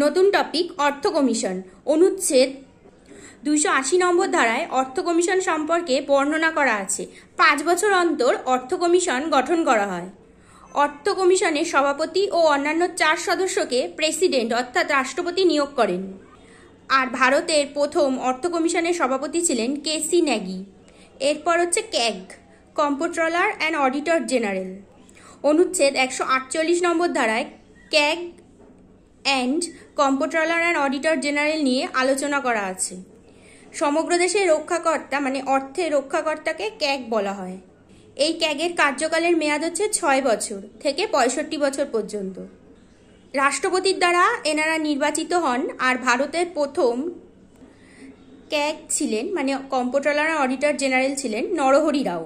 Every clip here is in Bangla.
নতুন টপিক অর্থ কমিশন। অনুচ্ছেদ 280 নম্বর ধারায় অর্থ কমিশন সম্পর্কে বর্ণনা করা আছে। 5 বছর অন্তর অর্থ কমিশন গঠন করা হয়। অর্থ কমিশনের সভাপতি ও অন্যান্য 4 সদস্যকে প্রেসিডেন্ট অর্থাৎ রাষ্ট্রপতি নিয়োগ করেন। আর ভারতের প্রথম অর্থ কমিশনের সভাপতি ছিলেন কেসি ন্যাগি। এরপর হচ্ছে CAG, comptroller and auditor general. অনুচ্ছেদ 148 নম্বর ধারায় CAG and comptroller and auditor general নিয়ে আলোচনা করা আছে। সমগ্র দেশের রক্ষাকর্তা মানে অর্থের রক্ষাকর্তাকে ক্যাগ বলা হয়। এই ক্যাগের কার্যকালের মেয়াদ হচ্ছে 6 বছর থেকে 65 বছর পর্যন্ত। রাষ্ট্রপতির দ্বারা এনারা নির্বাচিত হন। আর ভারতের প্রথম ক্যাগ ছিলেন মানে কম্পট্রোলার অ্যান্ড অডিটর জেনারেল ছিলেন নরহরি রাও।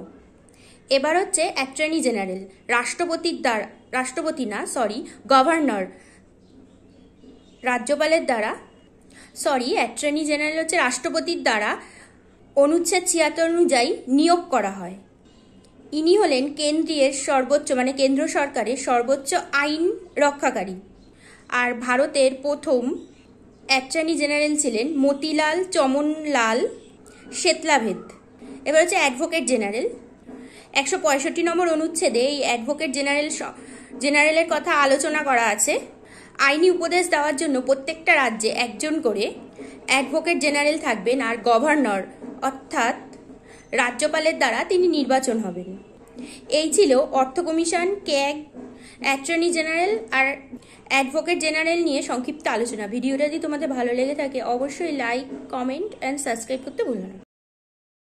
এবার হচ্ছে অ্যাটর্নি জেনারেল। গভর্নর রাজ্যপালের দ্বারা অ্যাটর্নি জেনারেল হচ্ছে রাষ্ট্রপতির দ্বারা অনুচ্ছেদ 76 অনুযায়ী নিয়োগ করা হয়। ইনি হলেন কেন্দ্রের সর্বোচ্চ মানে কেন্দ্র সরকারের সর্বোচ্চ আইন রক্ষাকারী। আর ভারতের প্রথম অ্যাটর্নি জেনারেল ছিলেন মতিলাল চমনলাল শেতলাভেদ। এবার হচ্ছে অ্যাডভোকেট জেনারেল। 165 নম্বর অনুচ্ছেদে এই অ্যাডভোকেট জেনারেলের কথা আলোচনা করা আছে। আইনি উপদেশ দেওয়ার জন্য প্রত্যেকটা রাজ্যে একজন করে অ্যাডভোকেট জেনারেল থাকবেন। আর গভর্নর অর্থাৎ রাজ্যপালের দ্বারা তিনি নির্বাচন হবেন। এই ছিল অর্থ কমিশন, ক্যাগ, অ্যাটর্নি জেনারেল আর অ্যাডভোকেট জেনারেল নিয়ে সংক্ষিপ্ত আলোচনা। ভিডিওটা যদি তোমাদের ভালো লেগে থাকে অবশ্যই লাইক, কমেন্ট অ্যান্ড সাবস্ক্রাইব করতে ভুলো না।